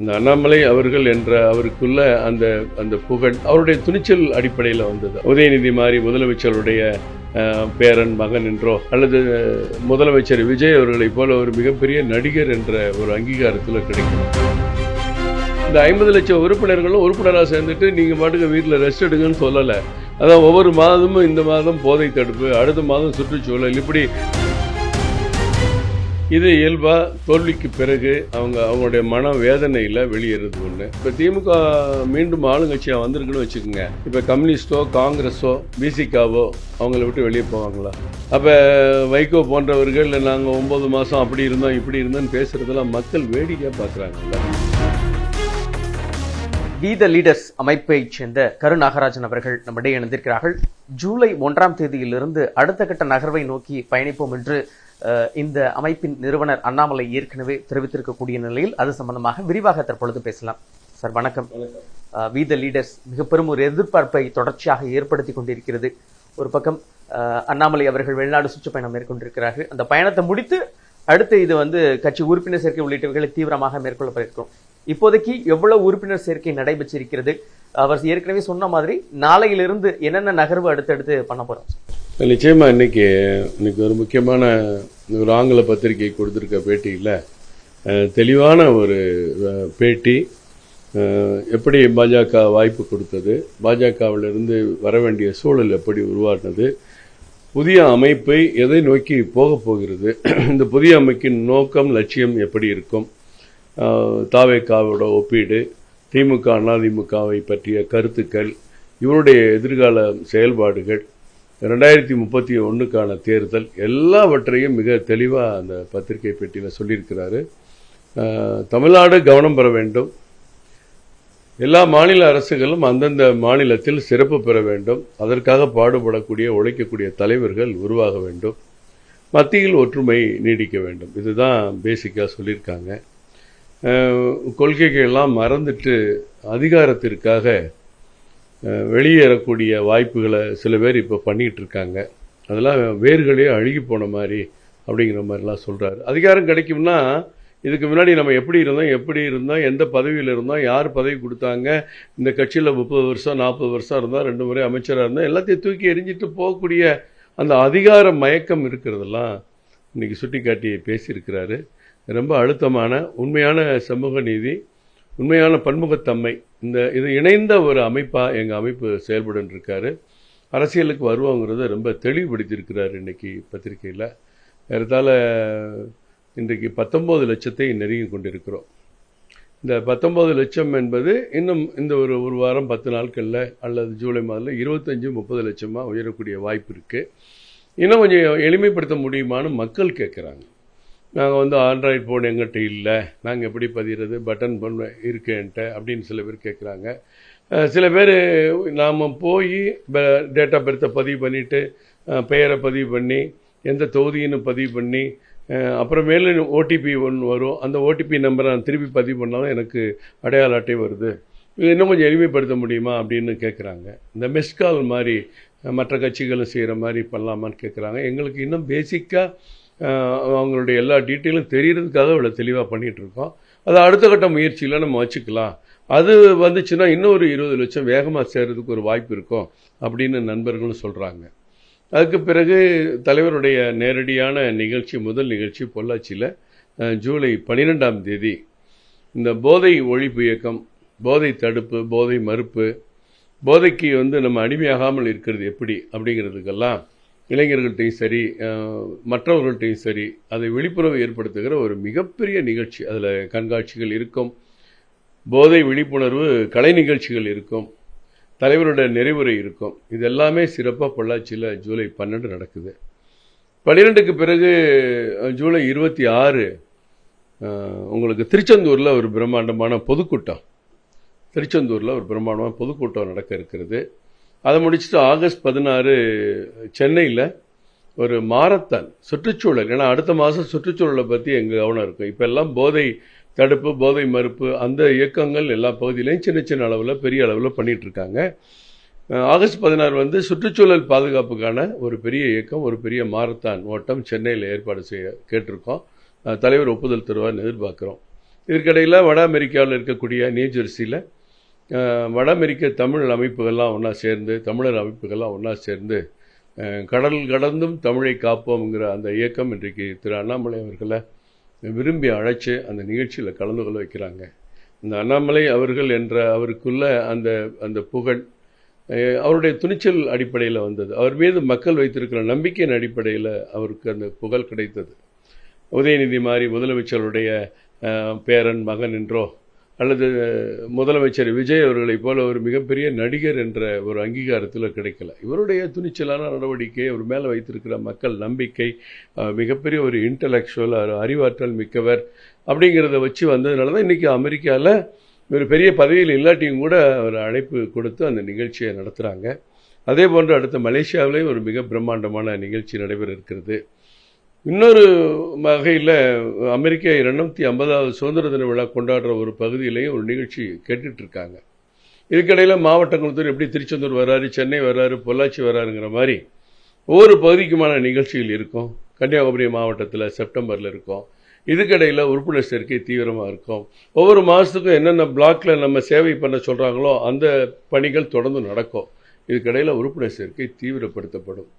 இந்த அண்ணாமலை அவர்கள் என்ற அவருக்குள்ள அந்த அந்த புகழ் அவருடைய துணிச்சல் அடிப்படையில் வந்தது. உதயநிதி மாதிரி முதலமைச்சருடைய பேரன் மகன் என்றோ அல்லது முதலமைச்சர் விஜய் அவர்களைப் போல ஒரு மிகப்பெரிய நடிகர் என்ற ஒரு அங்கீகாரத்தில் கிடைக்கும். இந்த 50 லட்சம் உறுப்பினர்களும் உறுப்பினராக சேர்ந்துட்டு நீங்கள் பாட்டுக்கு வீட்டில் ரெஸ்ட் எடுங்கன்னு சொல்லலை. அதான் ஒவ்வொரு மாதமும் இந்த மாதம் போதை தடுப்பு, அடுத்த மாதம் சுற்றுச்சூழல், இப்படி இது இயல்பாக தோல்விக்கு பிறகு அவங்களுடைய மன வேதனையில் வெளியேறது ஒன்று. இப்போ திமுக மீண்டும் ஆளுங்கட்சியாக வந்திருக்குன்னு வச்சுக்கோங்க. இப்போ கம்யூனிஸ்டோ காங்கிரஸோ பிசிகாவோ அவங்கள விட்டு வெளியே போவாங்களா? அப்போ வைகோ போன்றவர்கள் நாங்கள் 9 மாதம் அப்படி இருந்தோம் இப்படி இருந்தோம்னு பேசுகிறதெல்லாம் மக்கள் வேடிக்கையாக பார்க்குறாங்கல்ல. வி த லீடர்ஸ் அமைப்பைச் சேர்ந்த கரு நாகராஜன் அவர்கள் நம்மிடையே இணைந்திருக்கிறார்கள். ஜூலை 1ஆம் தேதியிலிருந்து அடுத்த கட்ட நகர்வை நோக்கி பயணிப்போம் என்று இந்த அமைப்பின் நிறுவனர் அண்ணாமலை ஏற்கனவே தெரிவித்திருக்கக்கூடிய நிலையில் அது சம்பந்தமாக விரிவாக தற்பொழுது பேசலாம். சார் வணக்கம். வி த லீடர்ஸ் மிக பெரும் ஒரு எதிர்பார்ப்பை தொடர்ச்சியாக ஏற்படுத்தி கொண்டிருக்கிறது. ஒரு பக்கம் அண்ணாமலை அவர்கள் வெளிநாடு சுற்றுப்பயணம் மேற்கொண்டிருக்கிறார்கள். அந்த பயணத்தை முடித்து அடுத்து இது கட்சி உறுப்பினர் சேர்க்கை உள்ளிட்டவைகளை தீவிரமாக மேற்கொள்ளப்பட்டிருக்கும். இப்போதைக்கு எவ்வளவு உறுப்பினர் சேர்க்கை நடைபெற்றிருக்கிறது? அவர் ஏற்கனவே சொன்ன மாதிரி நாளையிலிருந்து என்னென்ன நகர்வு அடுத்தடுத்து பண்ண போறோம்? நிச்சயமா இன்னைக்கு ஒரு முக்கியமான ஒரு ஆங்கில பத்திரிகை கொடுத்திருக்க பேட்டியில் தெளிவான ஒரு பேட்டி. எப்படி பாஜக வாய்ப்பு கொடுத்தது, பாஜகவிலிருந்து வர வேண்டிய சூழல் எப்படி உருவானது, புதிய அமைப்பை எதை நோக்கி போகப் போகிறது, இந்த புதிய அமைப்பின் நோக்கம் லட்சியம் எப்படி இருக்கும், தாவேகாவோட ஒப்பீடு, திமுக அதிமுகவை பற்றிய கருத்துக்கள், இவருடைய எதிர்கால செயல்பாடுகள், 2031க்கான தேர்தல், எல்லாவற்றையும் மிக தெளிவாக அந்த பத்திரிகை பெட்டியில் சொல்லியிருக்கிறாரு. தமிழ்நாடு கவனம் பெற வேண்டும், எல்லா மாநில அரசுகளும் அந்தந்த மாநிலத்தில் சிறப்பு பெற வேண்டும், அதற்காக பாடுபடக்கூடிய உழைக்கக்கூடிய தலைவர்கள் உருவாக வேண்டும், மத்தியில் ஒற்றுமை நீடிக்க வேண்டும். இதுதான் பேசிக்காக சொல்லியிருக்காங்க. கொள்கைகள் எல்லாம் மறந்துட்டு அதிகாரத்திற்காக வெளியேறக்கூடிய வாய்ப்புகளை சில பேர் இப்போ பண்ணிகிட்டு இருக்காங்க. அதெல்லாம் வேர்களே அழுகி போன மாதிரி அப்படிங்கிற மாதிரிலாம் சொல்கிறாரு. அதிகாரம் கிடைக்கும்னா இதுக்கு முன்னாடி நம்ம எப்படி இருந்தோம், எந்த பதவியில் இருந்தோம், யார் பதவி கொடுத்தாங்க, இந்த கட்சியில் 30 வருஷம் 40 வருஷம் இருந்தால் 2 முறை அமைச்சராக இருந்தால் எல்லாத்தையும் தூக்கி எறிஞ்சிட்டு போகக்கூடிய அந்த அதிகார மயக்கம் இருக்கிறதெல்லாம் இன்றைக்கி சுட்டி காட்டி பேசியிருக்கிறாரு. ரொம்ப அழுத்தமான உண்மையான சமூக நீதி, உண்மையான பன்முகத்தன்மை, இது இணைந்த ஒரு அமைப்பாக எங்கள் அமைப்பு செயல்பட்டு இருக்காரு. அரசியலுக்கு வருவோங்கிறத ரொம்ப தெளிவுபடுத்தியிருக்கிறார் இன்றைக்கி பத்திரிகையில். ஏறத்தாழ இன்றைக்கு 19 லட்சத்தை நெருங்கி கொண்டிருக்கிறோம். இந்த 19 லட்சம் என்பது இன்னும் இந்த ஒரு வாரம் 10 நாட்களில் அல்லது ஜூலை மாதத்தில் 25-30 லட்சமாக உயரக்கூடிய வாய்ப்பு இருக்குது. இன்னும் கொஞ்சம் எளிமைப்படுத்த முடியுமான்னு மக்கள் கேட்குறாங்க. நாங்கள் ஆண்ட்ராய்டு ஃபோன் எங்கிட்ட இல்லை, நாங்கள் எப்படி பதிகிறது, பட்டன் ஃபோன் இருக்கேன்ட்ட அப்படின்னு சில பேர் கேட்குறாங்க. சில பேர் நாம் போய் டேட் ஆஃப் பர்த்தை பதிவு பண்ணிவிட்டு பெயரை பதிவு பண்ணி எந்த தொகுதின்னு பதிவு பண்ணி அப்புறமேலு ஓடிபி ஒன்று வரும், அந்த ஓடிபி நம்பரை நான் திருப்பி பதிவு பண்ணாலும் எனக்கு அடையாள அட்டை வருது, இது இன்னும் கொஞ்சம் எளிமைப்படுத்த முடியுமா அப்படின்னு கேட்குறாங்க. இந்த மிஸ்கால் மாதிரி மற்ற கட்சிகளும் செய்கிற மாதிரி பண்ணலாமான்னு கேட்குறாங்க. எங்களுக்கு இன்னும் பேசிக்காக அவங்களுடைய எல்லா டீட்டெயிலும் தெரியறதுக்காக இவ்வளோ தெளிவாக பண்ணிகிட்ருக்கோம். அதை அடுத்த கட்ட முயற்சியில் நம்ம வச்சுக்கலாம். அது வந்துச்சுன்னா இன்னும் ஒரு 20 லட்சம் வேகமாக சேர்கிறதுக்கு ஒரு வாய்ப்பு இருக்கும் அப்படின்னு நண்பர்களும் சொல்கிறாங்க. அதுக்கு பிறகு தலைவருடைய நேரடியான நிகழ்ச்சி, முதல் நிகழ்ச்சி பொள்ளாச்சியில் ஜூலை 12ஆம் தேதி இந்த போதை ஒழிப்பு இயக்கம், போதை தடுப்பு, போதை மறுப்பு, போதைக்கு நம்ம அடிமையாகாமல் இருக்கிறது எப்படி அப்படிங்கிறதுக்கெல்லாம் இளைஞர்கள்ட்டையும் சரி மற்றவர்கள்ட்டையும் சரி அதை விழிப்புணர்வு ஏற்படுத்துகிற ஒரு மிகப்பெரிய நிகழ்ச்சி. அதில் கண்காட்சிகள் இருக்கும், போதை விழிப்புணர்வு கலை நிகழ்ச்சிகள் இருக்கும், தலைவருடைய நிறைவுரை இருக்கும். இது எல்லாமே சிறப்பாக பொள்ளாச்சியில் ஜூலை 12 நடக்குது. 12க்கு பிறகு ஜூலை 26 உங்களுக்கு திருச்செந்தூரில் ஒரு பிரம்மாண்டமான பொதுக்கூட்டம், நடக்க இருக்கிறது. அதை முடிச்சுட்டு ஆகஸ்ட் 16 சென்னையில் ஒரு மாரத்தான் சுற்றுச்சூழல், ஏன்னா அடுத்த மாதம் சுற்றுச்சூழலை பற்றி எங்கள் கவனம் இருக்கும். இப்போ எல்லாம் போதை தடுப்பு, போதை மறுப்பு, அந்த இயக்கங்கள் எல்லா பகுதியிலையும் சின்ன சின்ன அளவில் பெரிய அளவில் பண்ணிகிட்ருக்காங்க. ஆகஸ்ட் 16 சுற்றுச்சூழல் பாதுகாப்புக்கான ஒரு பெரிய இயக்கம், ஒரு பெரிய மாரத்தான் ஓட்டம் சென்னையில் ஏற்பாடு செய்ய கேட்டிருக்கோம். தலைவர் ஒப்புதல் தருவார்னு எதிர்பார்க்குறோம். இதற்கிடையில் வட அமெரிக்காவில் இருக்கக்கூடிய நியூஜெர்சியில் வட அமெரிக்க தமிழ் அமைப்புகள்லாம் ஒன்றா சேர்ந்து, தமிழர் அமைப்புகள்லாம் ஒன்றா சேர்ந்து கடல் கடந்தும் தமிழை காப்போம்ங்கிற அந்த இயக்கம் இன்றைக்கு திரு அண்ணாமலை அவர்களை விரும்பி அழைச்சி அந்த நிகழ்ச்சியில் கலந்து கொள்ள வைக்கிறாங்க. இந்த அண்ணாமலை அவர்கள் என்ற அவருக்குள்ள அந்த அந்த புகழ் அவருடைய துணிச்சல் அடிப்படையில் வந்தது. அவர் மீது மக்கள் வைத்திருக்கிற நம்பிக்கையின் அடிப்படையில் அவருக்கு அந்த புகழ் கிடைத்தது. உதயநிதி மாதிரி முதலமைச்சருடைய பேரன் மகன் என்றோ அல்லது முதலமைச்சர் விஜய் அவர்களைப் போல ஒரு மிகப்பெரிய நடிகர் என்ற ஒரு அங்கீகாரத்தில் கிடைக்கல. இவருடைய துணிச்சலான நடவடிக்கை, அவர் மேலே வைத்திருக்கிற மக்கள் நம்பிக்கை, மிகப்பெரிய ஒரு இன்டலெக்சுவல் அறிவாற்றல் மிக்கவர் அப்படிங்கிறத வச்சு வந்ததுனால தான் இன்றைக்கி அமெரிக்காவில் ஒரு பெரிய பதவியில் இல்லாட்டியும் கூட அவர் அழைப்பு கொடுத்து அந்த நிகழ்ச்சியை நடத்துகிறாங்க. அதே போன்று அடுத்த மலேசியாவிலேயும் ஒரு மிக பிரம்மாண்டமான நிகழ்ச்சி நடைபெற இருக்கிறது. இன்னொரு வகையில் அமெரிக்க 250வது சுதந்திர தின விழா கொண்டாடுற ஒரு பகுதியிலையும் ஒரு நிகழ்ச்சி கேட்டுட்ருக்காங்க. இதுக்கிடையில் மாவட்டங்கள் எப்படி திருச்செந்தூர் வராரு, சென்னை வராரு, பொள்ளாச்சி வராருங்கிற மாதிரி ஒவ்வொரு பகுதிக்குமான நிகழ்ச்சிகள் இருக்கும். கன்னியாகுமரி மாவட்டத்தில் செப்டம்பரில் இருக்கும். இதுக்கிடையில் உறுப்பினர் சேர்க்கை தீவிரமாக இருக்கும். ஒவ்வொரு மாதத்துக்கும் என்னென்ன பிளாக்கில் நம்ம சேவை பண்ண சொல்கிறாங்களோ அந்த பணிகள் தொடர்ந்து நடக்கும். இதுக்கிடையில் உறுப்பினர் சேர்க்கை தீவிரப்படுத்தப்படும்.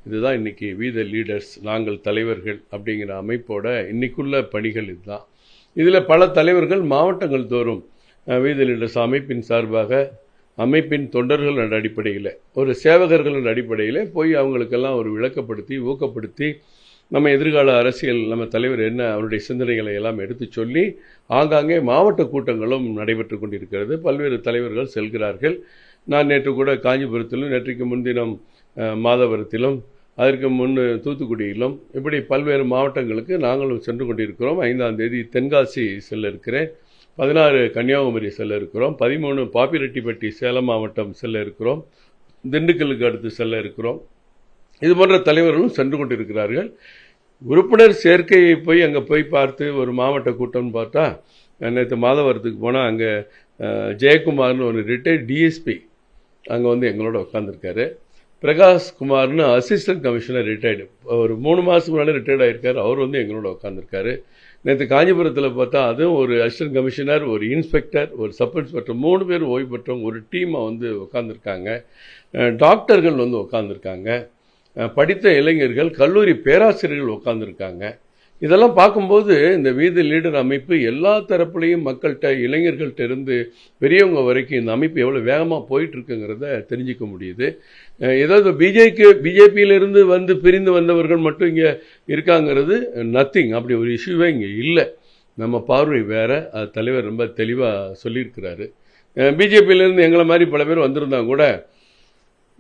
இதுதான் இன்றைக்கி வி த லீடர்ஸ், நாங்கள் தலைவர்கள் அப்படிங்கிற அமைப்போட இன்றைக்குள்ள பணிகள் இதுதான். இதில் பல தலைவர்கள் மாவட்டங்கள் தோறும் வி த லீடர்ஸ் அமைப்பின் சார்பாக, அமைப்பின் தொண்டர்கள் என்ற அடிப்படையில், ஒரு சேவகர்கள் என்ற அடிப்படையில் போய் அவங்களுக்கெல்லாம் ஒரு விளக்கப்படுத்தி ஊக்கப்படுத்தி நம்ம எதிர்கால அரசியல், நம்ம தலைவர் என்ன அவருடைய சிந்தனைகளை எல்லாம் எடுத்து சொல்லி ஆங்காங்கே மாவட்ட கூட்டங்களும் நடைபெற்று கொண்டிருக்கிறது. பல்வேறு தலைவர்கள் செல்கிறார்கள். நான் நேற்று கூட காஞ்சிபுரத்திலும், நேற்றுக்கு முன்தினம் மாதவரத்திலும், அதற்கு முன் தூத்துக்குடியிலும், இப்படி பல்வேறு மாவட்டங்களுக்கு நாங்களும் சென்று கொண்டிருக்கிறோம். 5ஆம் தேதி தென்காசி செல்ல இருக்கிறேன், 16 கன்னியாகுமரி செல்ல இருக்கிறோம், 13 பாப்பிரெட்டிப்பட்டி சேலம் மாவட்டம் செல்ல இருக்கிறோம், திண்டுக்கலுக்கு அடுத்து செல்ல இருக்கிறோம். இது போன்ற தலைவர்களும் சென்று கொண்டிருக்கிறார்கள். உறுப்பினர் சேர்க்கையை போய் அங்கே போய் பார்த்து ஒரு மாவட்ட கூட்டம்னு பார்த்தா, நேற்று மாதவரத்துக்கு போனால் அங்கே ஜெயக்குமார்னு ஒரு ரிட்டையர்ட் டிஎஸ்பி அங்கே எங்களோட உட்காந்துருக்காரு. பிரகாஷ் குமார்னு அசிஸ்டன்ட் கமிஷனர் ரிட்டையர்டு, ஒரு 3 மாதத்துக்கு முன்னாடி ரிட்டையர்ட் ஆகியிருக்காரு. அவர் எங்களோட உட்காந்துருக்காரு. நேற்று காஞ்சிபுரத்தில் பார்த்தா அதுவும் ஒரு அசிஸ்டன்ட் கமிஷனர், ஒரு இன்ஸ்பெக்டர், ஒரு சப் இன்ஸ்பெக்டர், 3 பேர் ஓய்வு பெற்றவங்க ஒரு டீமாக உட்காந்துருக்காங்க. டாக்டர்கள் உட்காந்துருக்காங்க. படித்த இளைஞர்கள், கல்லூரி பேராசிரியர்கள் உட்காந்துருக்காங்க. இதெல்லாம் பார்க்கும்போது இந்த வி த லீடர் அமைப்பு எல்லா தரப்புலையும் மக்கள்கிட்ட, இளைஞர்கள்ட்ட இருந்து பெரியவங்க வரைக்கும் இந்த அமைப்பு எவ்வளோ வேகமாக போயிட்டுருக்குங்கிறத தெரிஞ்சிக்க முடியுது. ஏதாவது பிஜேபியிலிருந்து பிரிந்து வந்தவர்கள் மட்டும் இங்கே இருக்காங்கிறது நத்திங். அப்படி ஒரு இஷ்யூவே இங்கே இல்லை. நம்ம பார்வை வேறு. அது தலைவர் ரொம்ப தெளிவாக சொல்லியிருக்கிறாரு. பிஜேபியிலேருந்து எங்களை மாதிரி பல பேர் வந்திருந்தாங்க கூட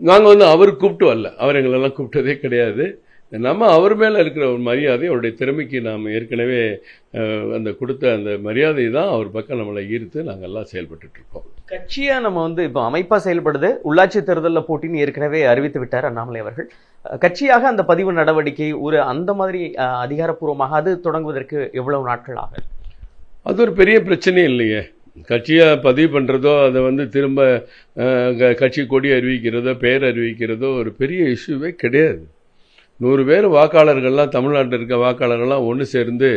நாங்கள் அவர் கூப்பிட்டு வரல, அவர் எங்களெல்லாம் கூப்பிட்டதே கிடையாது. நம்ம அவர் மேலே இருக்கிற ஒரு மரியாதை, அவருடைய திறமைக்கு நாம் ஏற்கனவே அந்த கொடுத்த அந்த மரியாதை தான் அவர் பக்கம் நம்மளை ஈர்த்து நாங்கள் எல்லாம் செயல்பட்டுருக்கோம். கட்சியாக நம்ம இப்போ அமைப்பாக செயல்படுது. உள்ளாட்சி தேர்தலில் போட்டின்னு ஏற்கனவே அறிவித்து விட்டார் அண்ணாமலை அவர்கள். கட்சியாக அந்த பதிவு நடவடிக்கை ஒரு அந்த மாதிரி அதிகாரப்பூர்வமாக அது தொடங்குவதற்கு எவ்வளவு நாட்கள் ஆகும்? அது ஒரு பெரிய பிரச்சனையே இல்லையே. கட்சியாக பதிவு பண்ணுறதோ, அதை திரும்ப கட்சி கொடி அறிவிக்கிறதோ, பெயர் அறிவிக்கிறதோ ஒரு பெரிய இஷ்யூவே கிடையாது. 100 பேர் வாக்காளர்கள்லாம், தமிழ்நாட்டில் இருக்க வாக்காளர்கள்லாம் ஒன்று சேர்ந்து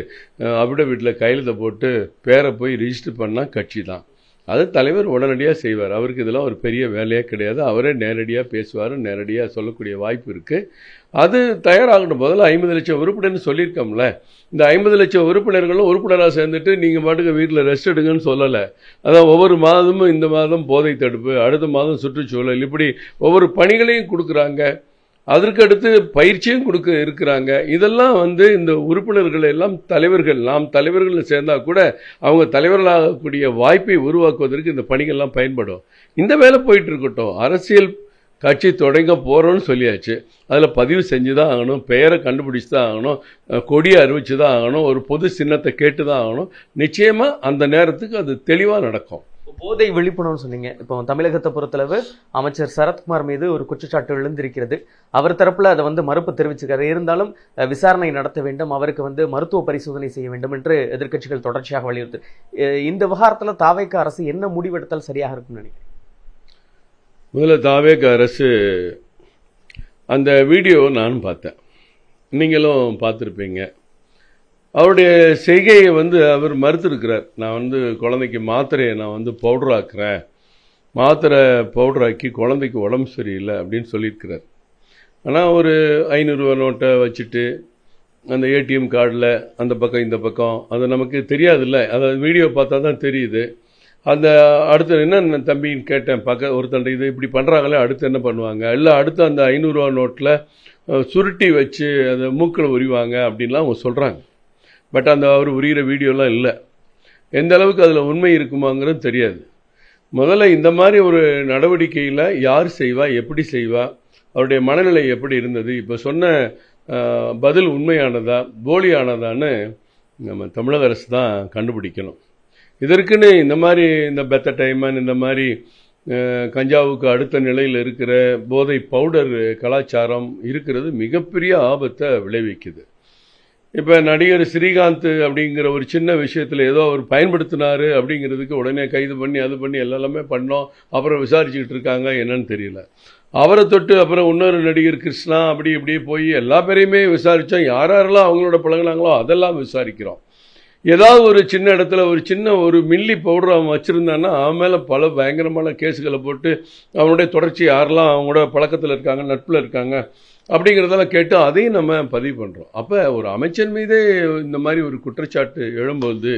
அபிடவிட்டில் கையெழுத்தை போட்டு பேரை போய் ரிஜிஸ்டர் பண்ணால் கட்சி தான். அது தலைவர் உடனடியாக செய்வார். அவருக்கு இதெல்லாம் ஒரு பெரிய வேலையாக கிடையாது. அவரே நேரடியாக பேசுவார், நேரடியாக சொல்லக்கூடிய வாய்ப்பு இருக்குது. அது தயாராகணும். முதல்ல 50 லட்சம் உறுப்பினர்னு சொல்லியிருக்கோம்ல. இந்த 50 லட்சம் உறுப்பினர்களும் உறுப்பினராக சேர்ந்துட்டு நீங்கள் பாட்டுக்கு வீட்டில் ரெஸ்ட் எடுங்கன்னு சொல்லலை. அதான் ஒவ்வொரு மாதமும் இந்த மாதம் போதை தடுப்பு, அடுத்த மாதம் சுற்றுச்சூழல், இப்படி ஒவ்வொரு பணிகளையும் கொடுக்குறாங்க. அதற்கடுத்து பயிற்சியும் இருக்கிறாங்க. இதெல்லாம் இந்த உறுப்பினர்கள் எல்லாம் தலைவர்கள், நாம் தலைவர்கள் சேர்ந்தால் கூட அவங்க தலைவர்களாகக்கூடிய வாய்ப்பை உருவாக்குவதற்கு இந்த பணிகள்லாம் பயன்படும். இந்த வேலை போயிட்டு இருக்கட்டும். அரசியல் கட்சி தொடங்க போகிறோன்னு சொல்லியாச்சு. அதில் பதிவு செஞ்சு தான் ஆகணும், பெயரை கண்டுபிடிச்சி தான் ஆகணும், கொடியை அறிவிச்சு தான் ஆகணும், ஒரு பொது சின்னத்தை கேட்டு தான் ஆகணும். நிச்சயமாக அந்த நேரத்துக்கு அது தெளிவாக நடக்கும். போதை விழிப்புணர்வு சொன்னீங்க. இப்போ தமிழகத்தை பொறுத்தளவு அமைச்சர் சரத்குமார் மீது ஒரு குற்றச்சாட்டு எழுந்திருக்கிறது. அவர் தரப்புல அதை மறுப்பு தெரிவிச்சிருக்காரு. இருந்தாலும் விசாரணை நடத்த வேண்டும், அவருக்கு மருத்துவ பரிசோதனை செய்ய வேண்டும் என்று எதிர்க்கட்சிகள் தொடர்ச்சியாக வலியுறுத்து. இந்த விவகாரத்துல தாவேக அரசு என்ன முடிவெடுத்தால் சரியாக இருக்கும்னு நினைக்கிறேன்? முதல்ல தாவேக அரசு அந்த வீடியோ நானும் பார்த்தேன், நீங்களும் பார்த்துருப்பீங்க. அவருடைய செய்கையை அவர் மறுத்திருக்கிறார். நான் குழந்தைக்கு மாத்திரையை நான் பவுடர் ஆக்குறேன், மாத்திரை பவுடர் ஆக்கி குழந்தைக்கு உடம்பு சரியில்லை அப்படின்னு சொல்லியிருக்கிறார். ஆனால் ஒரு 500 ரூபா நோட்டை வச்சுட்டு அந்த ஏடிஎம் கார்டில் அந்த பக்கம் இந்த பக்கம் அது நமக்கு தெரியாதுல்ல, அதை வீடியோ பார்த்தா தான் தெரியுது. அந்த அடுத்து என்ன தம்பின்னு கேட்டேன், ஒருத்தண்ட இது இப்படி பண்ணுறாங்களே அடுத்து என்ன பண்ணுவாங்க, இல்லை அடுத்து அந்த 500 ரூபா நோட்டில் சுருட்டி வச்சு அதை மூக்கில் உரிவாங்க அப்படின்லாம் அவங்க சொல்கிறாங்க. பட் அவர் உரிகிற வீடியோலாம் இல்லை. எந்த அளவுக்கு அதில் உண்மை இருக்குமாங்கிறது தெரியாது. முதல்ல இந்த மாதிரி ஒரு நடவடிக்கையில் யார் செய்வா, எப்படி செய்வா, அவருடைய மனநிலை எப்படி இருந்தது, இப்போ சொன்ன பதில் உண்மையானதா போலியானதான்னு நம்ம தமிழக அரசு தான் கண்டுபிடிக்கணும். இதற்குன்னு இந்த மாதிரி இந்த பெத்த டைமன் இந்த மாதிரி கஞ்சாவுக்கு அடுத்த நிலையில் இருக்கிற போதை பவுடர் கலாச்சாரம் இருக்கிறது மிகப்பெரிய ஆபத்தை விளைவிக்குது. இப்போ நடிகர் ஸ்ரீகாந்த் அப்படிங்கிற ஒரு சின்ன விஷயத்தில் ஏதோ அவர் பயன்படுத்தினார் அப்படிங்கிறதுக்கு உடனே கைது பண்ணி அது பண்ணி எல்லாமே பண்ணோம். அப்புறம் விசாரிச்சுக்கிட்டு இருக்காங்க, என்னன்னு தெரியல. அவரை தொட்டு அப்புறம் இன்னொரு நடிகர் கிருஷ்ணா அப்படி இப்படி போய் எல்லா பேரையுமே விசாரித்தோம். யாரெல்லாம் அவங்களோட பழகினாங்களோ அதெல்லாம் விசாரிக்கிறோம். ஏதாவது ஒரு சின்ன இடத்துல ஒரு மில்லி பவுடர் அவன் வச்சுருந்தான்னா அவன் மேலே பல பயங்கரமான கேஸுகளை போட்டு அவனுடைய தொடர்ச்சி யாரெல்லாம் அவங்களோட பழக்கத்தில் இருக்காங்க, நட்பில் இருக்காங்க அப்படிங்கிறதெல்லாம் கேட்டு அதையும் நம்ம பதிவு பண்ணுறோம். அப்போ ஒரு அமைச்சர் மீதே இந்த மாதிரி ஒரு குற்றச்சாட்டு எழும்போது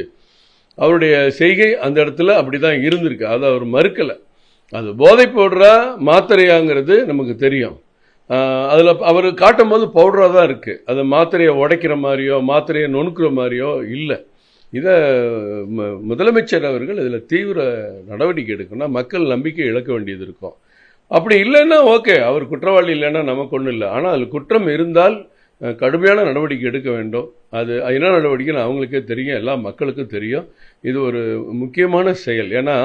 அவருடைய செய்கை அந்த இடத்துல அப்படி தான் இருந்திருக்கு. அதை அவர் மறுக்கலை. அது போதை பவுடரா மாத்திரையாங்கிறது நமக்கு தெரியும். அதில் அவர் காட்டும் போது பவுடராக தான் இருக்குது. அது மாத்திரையை உடைக்கிற மாதிரியோ மாத்திரையை நுணுக்கிற மாதிரியோ இல்லை. இதை முதலமைச்சர் அவர்கள் இதில் தீவிர நடவடிக்கை எடுக்கணும்னா மக்கள் நம்பிக்கை இழக்க வேண்டியது இருக்கும். அப்படி இல்லைன்னா ஓகே, அவர் குற்றவாளி இல்லைன்னா நமக்கு ஒன்றும் இல்லை. ஆனால் அதில் குற்றம் இருந்தால் கடுமையான நடவடிக்கை எடுக்க வேண்டும். அது என்ன நடவடிக்கைன்னு அவங்களுக்கே தெரியும், எல்லா மக்களுக்கும் தெரியும். இது ஒரு முக்கியமான செயல். ஏன்னா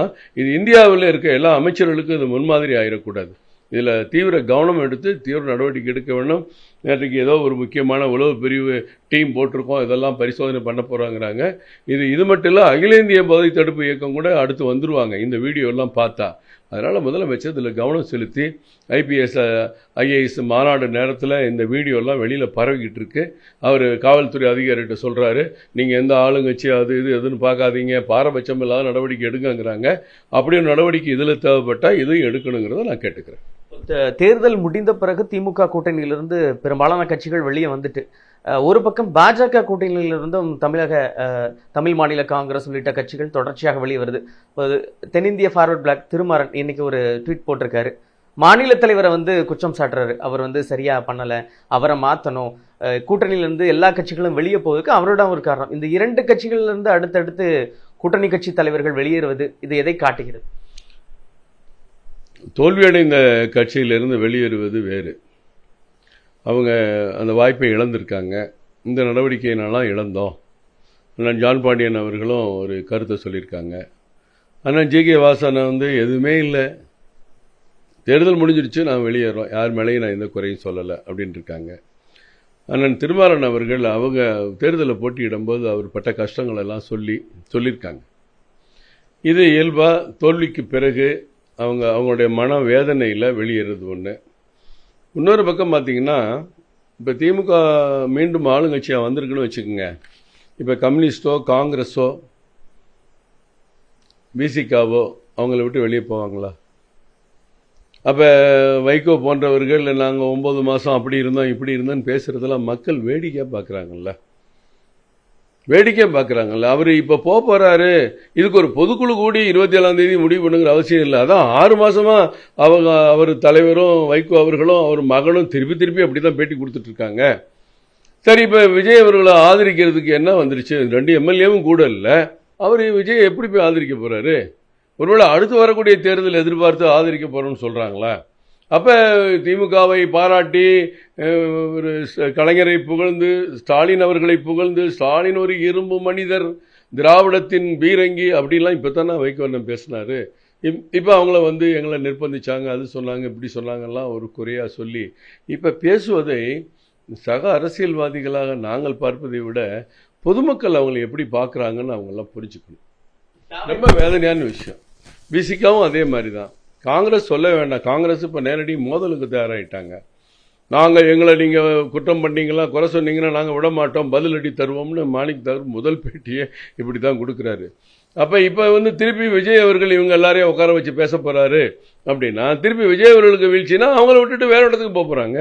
இது இந்தியாவில் இருக்க எல்லா அமைச்சர்களுக்கும் இது முன்மாதிரி ஆயிடக்கூடாது. இதில் தீவிர கவனம் எடுத்து தீவிர நடவடிக்கை எடுக்க வேண்டும். நேற்றுக்கு ஏதோ ஒரு முக்கியமான உளவு பிரிவு டீம் போட்டிருக்கோம், இதெல்லாம் பரிசோதனை பண்ண போகிறாங்கிறாங்க. இது மட்டும் இல்லை, அகில இந்திய போதை தடுப்பு இயக்கம் கூட அடுத்து வந்துருவாங்க இந்த வீடியோலாம் பார்த்தா. அதனால் முதலமைச்சர் இதில் கவனம் செலுத்தி ஐபிஎஸ் ஐஏஎஸ் மாநாடு நேரத்தில் இந்த வீடியோலாம் வெளியில் பரவிக்கிட்டு இருக்கு. அவர் காவல்துறை அதிகாரிகிட்ட சொல்கிறாரு, நீங்கள் எந்த ஆளுங்கட்சி அது எதுன்னு பார்க்காதீங்க, பாரபட்சம் இல்லாத நடவடிக்கை எடுங்கங்கிறாங்க. அப்படி ஒரு நடவடிக்கை இதில் தேவைப்பட்டால் இதையும் எடுக்கணுங்கிறத நான் கேட்டுக்கிறேன். தேர்தல் முடிந்த பிறகு திமுக கூட்டணியிலிருந்து பெரும்பாலான கட்சிகள் வெளியே வந்துட்டு ஒரு பக்கம் பாஜக கூட்டணியிலிருந்தும் தமிழ் மாநில காங்கிரஸ் உள்ளிட்ட கட்சிகள் தொடர்ச்சியாக வெளியே வருது. தென்னிந்திய ஃபார்வர்ட் பிளாக் திருமாறன் இன்னைக்கு ஒரு ட்வீட் போட்டிருக்காரு. மாநில தலைவரை குற்றம் சாட்டுறாரு. அவர் சரியா பண்ணல, அவரை மாற்றணும், கூட்டணியிலிருந்து எல்லா கட்சிகளும் வெளியே போவதுக்கு அவரோட ஒரு காரணம். இந்த இரண்டு கட்சிகள்ல இருந்து அடுத்தடுத்து கூட்டணி கட்சி தலைவர்கள் வெளியேறுவது இது எதை காட்டுகிறது? தோல்வியடைந்த கட்சியிலிருந்து வெளியேறுவது வேறு. அவங்க அந்த வாய்ப்பை இழந்திருக்காங்க. இந்த நடவடிக்கையினாலாம் இழந்தோம். அண்ணன் ஜான் பாண்டியன் அவர்களும் ஒரு கருத்தை சொல்லியிருக்காங்க. அண்ணன் ஜி.கே. வாசனை எதுவுமே இல்லை, தேர்தல் முடிஞ்சிருச்சு, நான் வெளியேறோம், யார் மேலேயும் நான் எந்த குறையும் சொல்லலை அப்படின்ட்டு இருக்காங்க. அண்ணன் திருமாறன் அவர்கள் அவங்க தேர்தலில் போட்டியிடும்போது அவர் பட்ட கஷ்டங்கள் எல்லாம் சொல்லியிருக்காங்க. இது இயல்பாக தோல்விக்கு பிறகு அவங்களுடைய மன வேதனையில் வெளியேறது ஒன்று. இன்னொரு பக்கம் பார்த்தீங்கன்னா, இப்போ திமுக மீண்டும் ஆளுங்கட்சியாக வந்திருக்குன்னு வச்சுக்கோங்க. இப்போ கம்யூனிஸ்டோ காங்கிரஸோ பிசிகாவோ அவங்கள விட்டு வெளியே போவாங்களா? அப்போ வைகோ போன்றவர்கள் நாங்கள் 9 மாதம் அப்படி இருந்தோம் இப்படி இருந்தோன்னு பேசுகிறதெல்லாம் மக்கள் வேடிக்கையாக பார்க்குறாங்கல்ல. அவர் இப்போ போகிறாரு, இதுக்கு ஒரு பொதுக்குழு கூடி 27ஆம் தேதி முடிவு பண்ணுங்கிற அவசியம் இல்லை. அதான் 6 மாதமாக அவர் தலைவரும் வைகோ அவர்களும் அவர் மகனும் திருப்பி அப்படி தான் பேட்டி கொடுத்துட்ருக்காங்க. சரி, இப்போ விஜய் அவர்களை ஆதரிக்கிறதுக்கு என்ன வந்துருச்சு? 2 எம்எல்ஏவும் கூட இல்லை. அவர் விஜய் எப்படி போய் ஆதரிக்க போகிறாரு? ஒருவேளை அடுத்து வரக்கூடிய தேர்தல் எதிர்பார்த்து ஆதரிக்க போகிறோன்னு சொல்கிறாங்களா? அப்போ திமுகவை பாராட்டி ஒரு கலைஞரை புகழ்ந்து ஸ்டாலின் அவர்களை புகழ்ந்து ஸ்டாலின் ஒரு இரும்பு மனிதர், திராவிடத்தின் பீரங்கி அப்படின்லாம் இப்போ தானே வைகோண்ணன் பேசினார். இப்போ அவங்கள எங்களை நிர்பந்திச்சாங்க, அது சொன்னாங்க இப்படி சொன்னாங்கலாம் ஒரு குறையாக சொல்லி இப்போ பேசுவதை சக அரசியல்வாதிகளாக நாங்கள் பார்ப்பதை விட பொதுமக்கள் அவங்களை எப்படி பார்க்குறாங்கன்னு அவங்கெல்லாம் புரிஞ்சுக்கணும். ரொம்ப வேதனையான விஷயம். பிசிகாவும் அதே மாதிரி தான். காங்கிரஸ் சொல்ல வேண்டாம், காங்கிரஸ் இப்போ நேரடி மோதலுக்கு தயாராகிட்டாங்க. நாங்கள் எங்களை நீங்கள் குற்றம் பண்ணீங்களா, குறை சொன்னீங்கன்னா நாங்கள் விட மாட்டோம், பதிலடி தருவோம்னு மாணிக் தாகூர் முதல் பேட்டியே இப்படி தான் கொடுக்குறாரு. அப்போ இப்போ வந்து திருப்பி விஜய் அவர்கள் இவங்க எல்லாரையும் உட்கார வச்சு பேச போகிறாரு அப்படின்னா, திருப்பி விஜய் அவர்களுக்கு வீழ்ச்சின்னா அவங்கள விட்டுட்டு வேற இடத்துக்கு போக போகிறாங்க.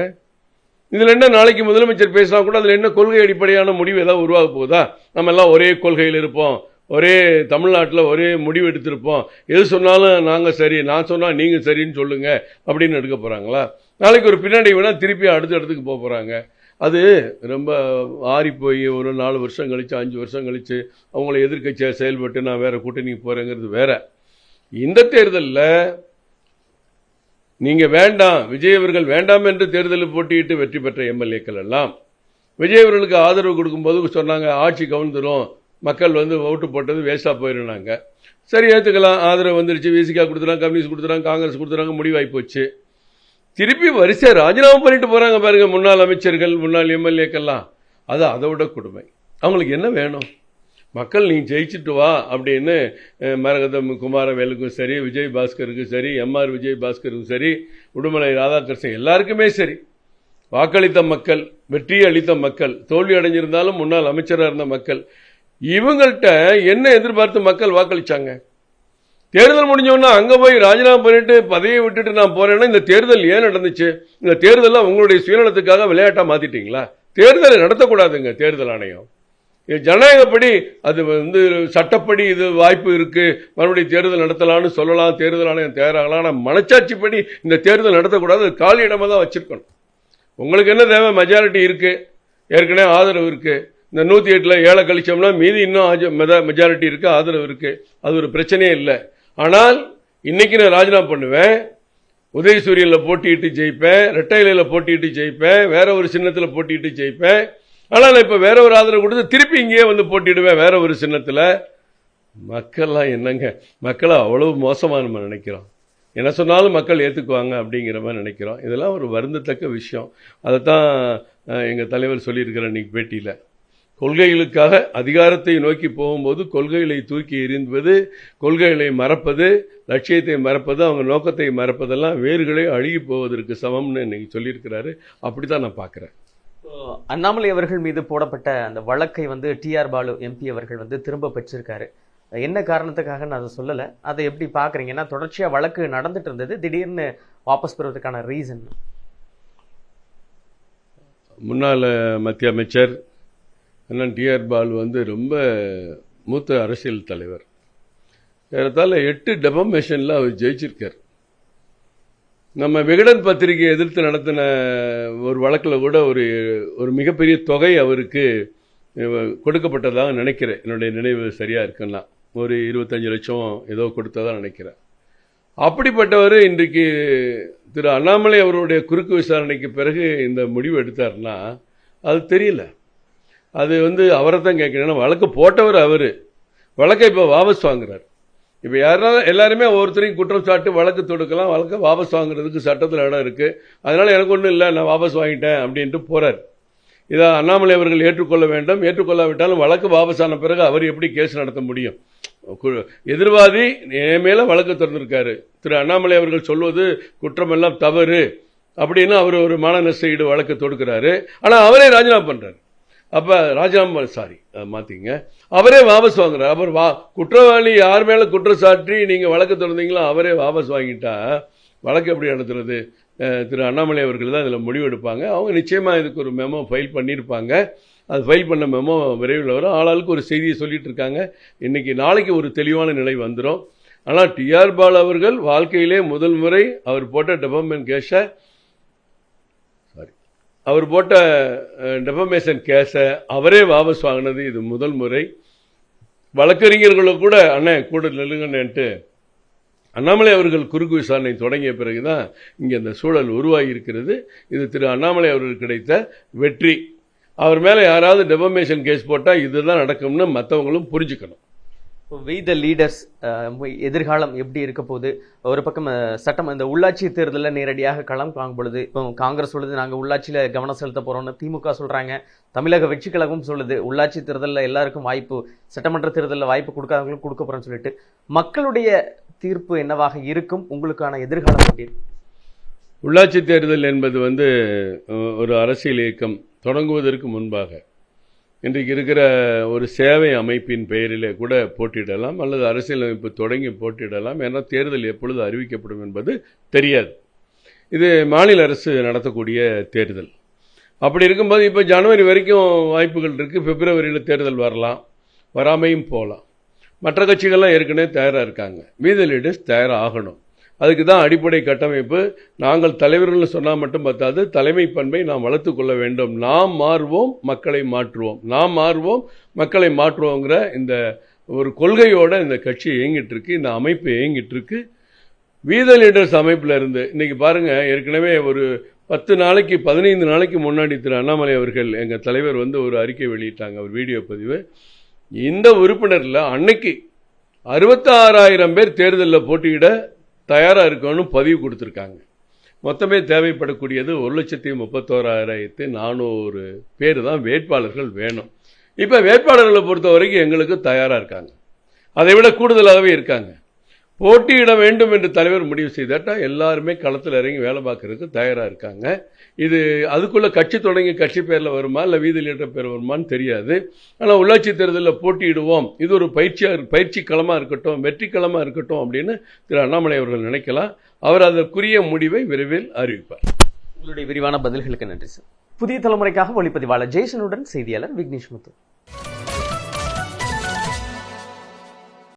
இதில் என்ன, நாளைக்கு முதலமைச்சர் பேசினா கூட அதில் என்ன கொள்கை அடிப்படையான முடிவு ஏதாவது உருவாக போகுதா? நம்ம எல்லாம் ஒரே கொள்கையில் இருப்போம், ஒரே தமிழ்நாட்டில் ஒரே முடிவு எடுத்திருப்போம், எது சொன்னாலும் நாங்கள் சரி, நான் சொன்னால் நீங்கள் சரின்னு சொல்லுங்க அப்படின்னு எடுக்க போகிறாங்களா? நாளைக்கு ஒரு பின்னாடி வேணால் திருப்பி அடுத்த இடத்துக்கு போக போகிறாங்க. அது ரொம்ப ஆறி போய் ஒரு 4 வருஷம் கழித்து 5 வருஷம் கழித்து அவங்கள எதிர்க்கட்சியாக செயல்பட்டு நான் வேறு கூட்டணிக்கு போகிறேங்கிறது வேற. இந்த தேர்தலில் நீங்கள் வேண்டாம், விஜய் அவர்கள் வேண்டாம் என்று தேர்தலில் போட்டியிட்டு வெற்றி பெற்ற எம்எல்ஏக்கள் எல்லாம் விஜய் அவர்களுக்கு ஆதரவு கொடுக்கும்போது சொன்னாங்க ஆட்சி கவுந்துரும், மக்கள் வந்து ஓட்டு போட்டது வேஸ்ட்டாக போயிருந்தாங்க. சரி, ஏற்றுக்கலாம், ஆதரவு வந்துருச்சு, விசிகா கொடுத்துறாங்க, கம்யூனிஸ்ட் கொடுத்துறாங்க, காங்கிரஸ் கொடுத்துறாங்க, முடிவாகி போச்சு. திருப்பி வரிசை ராஜினாமா பண்ணிட்டு போகிறாங்க பாருங்க, முன்னாள் அமைச்சர்கள், முன்னாள் எம்எல்ஏக்கெல்லாம். அது அதை விட கொடுமை. அவங்களுக்கு என்ன வேணும்? மக்கள் நீ ஜெயிச்சுட்டு வா அப்படின்னு மரகதம் குமாரவேலுக்கும் சரி, விஜய் பாஸ்கருக்கும் சரி, எம்ஆர் விஜய் பாஸ்கருக்கும் சரி, உடுமலை ராதாகிருஷ்ணன் எல்லாருக்குமே சரி, வாக்களித்த மக்கள், வெற்றி அளித்த மக்கள், தோல்வி அடைஞ்சிருந்தாலும் முன்னாள் அமைச்சராக இருந்த மக்கள், இவங்கள்ட்ட என்ன எதிர்பார்த்து மக்கள் வாக்களிச்சாங்க? தேர்தல் முடிஞ்சோன்னா அங்கே போய் ராஜினாமா பண்ணிட்டு பதவியை விட்டுட்டு நான் போறேன்னா இந்த தேர்தல் ஏன் நடந்துச்சு? இந்த தேர்தலில் உங்களுடைய சுயநலத்துக்காக விளையாட்டாக மாத்திட்டீங்களா? தேர்தலை நடத்தக்கூடாதுங்க தேர்தல் ஆணையம். ஜனநாயகப்படி அது வந்து சட்டப்படி இது வாய்ப்பு இருக்கு, மறுபடியும் தேர்தல் நடத்தலாம்னு சொல்லலாம், தேர்தல் ஆணையம் தயாராகலாம். ஆனால் மனச்சாட்சிப்படி இந்த தேர்தல் நடத்தக்கூடாது, காலி இடமா தான் வச்சிருக்கணும். உங்களுக்கு என்ன தேவை? மெஜாரிட்டி இருக்கு, ஏற்கனவே ஆதரவு இருக்கு. இந்த 108ல் 7 கழிச்சோம்னா மீதி இன்னும் மெஜாரிட்டி இருக்கு, ஆதரவு இருக்கு, அது ஒரு பிரச்சனையே இல்லை. ஆனால் இன்னைக்கு நான் ராஜினாமா பண்ணுவேன், உதயசூரியனில் போட்டியிட்டு ஜெயிப்பேன், ரெட்டையிலையில் போட்டியிட்டு ஜெயிப்பேன், வேற ஒரு சின்னத்தில் போட்டியிட்டு ஜெயிப்பேன். ஆனால் இப்போ வேற ஒரு ஆதரவு கொடுத்து திருப்பி இங்கேயே வந்து போட்டிடுவேன் வேற ஒரு சின்னத்தில். மக்கள்லாம் என்னங்க, மக்களை அவ்வளவு மோசமாக நம்ம நினைக்கிறோம். என்ன சொன்னாலும் மக்கள் ஏற்றுக்குவாங்க அப்படிங்கிற மாதிரி நினைக்கிறோம். இதெல்லாம் ஒரு வருந்தத்தக்க விஷயம். அதைத்தான் எங்கள் தலைவர் சொல்லியிருக்கிற இன்னைக்கு பேட்டியில், கொள்கைகளுக்காக அதிகாரத்தை நோக்கி போகும்போது கொள்கைகளை தூக்கி எறிந்துவது, கொள்கைகளை மறப்பது, லட்சியத்தை மறப்பது, அவங்க நோக்கத்தை மறப்பதெல்லாம் வேர்களை அழுகி போவதற்கு சமம்னு இன்னைக்கு சொல்லியிருக்கிறாரு. அப்படி தான் நான் பார்க்குறேன். அண்ணாமலை அவர்கள் மீது போடப்பட்ட அந்த வழக்கை வந்து டிஆர் பாலு எம்பி அவர்கள் வந்து திரும்ப பெற்றிருக்காரு. என்ன காரணத்துக்காக நான் அதை சொல்லலை, அதை எப்படி பார்க்குறீங்க? ஏன்னா தொடர்ச்சியாக வழக்கு நடந்துட்டு இருந்தது, திடீர்னு வாபஸ் பெறுவதற்கான ரீசன்? முன்னாள் மத்திய அமைச்சர் அண்ணன் டிஆர் பாலு வந்து ரொம்ப மூத்த அரசியல் தலைவர். ஏறத்தாழ 8 டெபமேஷனில் அவர் ஜெயிச்சிருக்கார். நம்ம விகடன் பத்திரிகை எதிர்த்து நடத்தின ஒரு வழக்கில் கூட ஒரு மிகப்பெரிய தொகை அவருக்கு கொடுக்கப்பட்டதாக நினைக்கிறேன். என்னுடைய நினைவு சரியாக இருக்குன்னா ஒரு 25 லட்சம் ஏதோ கொடுத்ததாக நினைக்கிறேன். அப்படிப்பட்டவர் இன்றைக்கு திரு அண்ணாமலை அவருடைய குறுக்கு விசாரணைக்கு பிறகு இந்த முடிவு எடுத்தார்னா அது தெரியல. அது வந்து அவரை தான் கேட்கணும். வழக்கு போட்டவர் அவர், வழக்கை இப்போ வாபஸ் வாங்குறார். இப்போ எல்லாருமே ஒவ்வொருத்தரையும் குற்றம் சாட்டு வழக்கு தொடுக்கலாம், வழக்கை வாபஸ் வாங்குறதுக்கு சட்டத்தில் இடம் இருக்குது, அதனால் எனக்கு ஒன்றும் இல்லை, நான் வாபஸ் வாங்கிட்டேன் அப்படின்ட்டு போகிறார். இதை அண்ணாமலை அவர்கள் ஏற்றுக்கொள்ள வேண்டும். ஏற்றுக்கொள்ளாவிட்டாலும் வழக்கு வாபஸ் ஆன பிறகு அவர் எப்படி கேஸ் நடத்த முடியும்? எதிர்வாதி என் மேலே வழக்கு திறந்திருக்காரு, திரு அண்ணாமலை அவர்கள் சொல்வது குற்றமெல்லாம் தவறு அப்படின்னு அவர் ஒரு மான நஷ்ட ஈடு வழக்கு தொடுக்கிறாரு. ஆனால் அவரே ராஜினாமா பண்ணுறாரு. அப்போ ராஜினாமா மாற்றிங்க, அவரே வாபஸ் வாங்குறார். அவர் குற்றவாளி யார் மேலே குற்றம் சாட்டி நீங்கள் வழக்கு திறந்தீங்களோ அவரே வாபஸ் வாங்கிட்டா வழக்கு எப்படி நடத்துறது? திரு அண்ணாமலை அவர்கள் தான் இதில் முடிவெடுப்பாங்க. அவங்க நிச்சயமாக இதுக்கு ஒரு மெமோ ஃபைல் பண்ணியிருப்பாங்க. அது ஃபைல் பண்ண மெமோ விரைவில் வரும். ஆளாளுக்கு ஒரு செய்தியை சொல்லிட்டு இருக்காங்க. இன்னைக்கு நாளைக்கு ஒரு தெளிவான நிலை வந்துடும். ஆனால் டிஆர் பாலு அவர்கள் வாழ்க்கையிலே முதல் முறை அவர் போட்ட டெபமேஷன் கேஸை அவரே வாபஸ் வாங்கினது இது முதல் முறை. வழக்கறிஞர்களும் கூட அண்ணன் கூட நெல்லுங்கன்னுட்டு அண்ணாமலை அவர்கள் குறுக்கு விசாரணை தொடங்கிய பிறகுதான் இங்கே அந்த சூழல் உருவாகி இருக்கிறது. இது திரு அண்ணாமலை அவர்களுக்கு கிடைத்த வெற்றி. அவர் மேலே யாராவது டெபமேஷன் கேஸ் போட்டால் இதுதான் நடக்கும்னு மற்றவங்களும் புரிஞ்சுக்கணும். வி த லீடர்ஸ் எதிர்காலம் எப்படி இருக்க போகுது? ஒரு பக்கம் சட்டம் இந்த உள்ளாட்சி தேர்தலில் நேரடியாக களம் காணும் பொழுது இப்போ காங்கிரஸ் சொல்லுது நாங்கள் உள்ளாட்சியில் கவனம் செலுத்த போகிறோம்னு, திமுக சொல்கிறாங்க, தமிழக வெற்றி கழகம் சொல்லுது உள்ளாட்சி தேர்தலில் எல்லாருக்கும் வாய்ப்பு, சட்டமன்ற தேர்தலில் வாய்ப்பு கொடுக்காதவங்களும் கொடுக்க போகிறோன்னு சொல்லிட்டு மக்களுடைய தீர்ப்பு என்னவாக இருக்கும்? உங்களுக்கான எதிர்காலம் எப்படி? உள்ளாட்சி தேர்தல் என்பது ஒரு அரசியல் இயக்கம் தொடங்குவதற்கு முன்பாக இன்றைக்கு இருக்கிற ஒரு சேவை அமைப்பின் பெயரிலே கூட போட்டியிடலாம், அல்லது அரசியலமைப்பு தொடங்கி போட்டியிடலாம். ஏன்னா தேர்தல் எப்பொழுது அறிவிக்கப்படும் என்பது தெரியாது. இது மாநில அரசு நடத்தக்கூடிய தேர்தல். அப்படி இருக்கும்போது இப்போ ஜனவரி வரைக்கும் வாய்ப்புகள் இருக்குது. பிப்ரவரியில் தேர்தல் வரலாம், வராமையும் போகலாம். மற்ற கட்சிகள்லாம் ஏற்கனவே தயாராக இருக்காங்க. மீதி லீடர்ஸ் தயாராக ஆகணும். அதுக்கு தான் அடிப்படை கட்டமைப்பு. நாங்கள் தலைவர்கள் சொன்னால் மட்டும் பத்தாது, தலைமை பண்பை நாம் வளர்த்து கொள்ள வேண்டும். நாம் மாறுவோம், மக்களை மாற்றுவோம், நாம் மாறுவோம், மக்களை மாற்றுவோங்கிற இந்த ஒரு கொள்கையோட இந்த கட்சி இயங்கிட்டு இருக்கு, இந்த அமைப்பு இயங்கிட்டு இருக்கு. வீத லீடர்ஸ் அமைப்பில் இருந்து இன்னைக்கு பாருங்க, ஏற்கனவே ஒரு 10 நாளைக்கு 15 நாளைக்கு முன்னாடி திரு அண்ணாமலை அவர்கள் எங்கள் தலைவர் ஒரு அறிக்கை வெளியிட்டாங்க, ஒரு வீடியோ பதிவு. இந்த உறுப்பினரில் அன்னைக்கு 66,000 பேர் தேர்தலில் போட்டியிட தயாராக இருக்கணும்னு பதிவு கொடுத்துருக்காங்க. மொத்தமே தேவைப்படக்கூடியது 1,31,400 பேர் தான் வேட்பாளர்கள் வேணும். இப்போ வேட்பாளர்களை பொறுத்த வரைக்கும் எங்களுக்கு தயாராக இருக்காங்க, அதை விட கூடுதலாகவே இருக்காங்க. போட்டியிட வேண்டும் என்று தலைவர் முடிவு செய்தாட்டா எல்லாருமே களத்தில் இறங்கி வேலை பார்க்கறதுக்கு தயாராக இருக்காங்க. இது அதுக்குள்ளே கட்சி தொடங்கி கட்சி பேரில் வருமா இல்லை வீதி லீடர் பேர் வருமானு தெரியாது. ஆனால் உள்ளாட்சி தேர்தலில் போட்டியிடுவோம், இது ஒரு பயிற்சி களமாக இருக்கட்டும், வெற்றி களமாக இருக்கட்டும் அப்படின்னு திரு அண்ணாமலை அவர்கள் நினைக்கலாம். அவர் அதற்குரிய முடிவை விரைவில் அறிவிப்பார். உங்களுடைய விரிவான பதில்களுக்கு நன்றி சார். புதிய தலைமுறைக்காக ஒளிப்பதிவாளர் ஜெய்சனுடன் செய்தியாளர் விக்னேஷ் முத்து.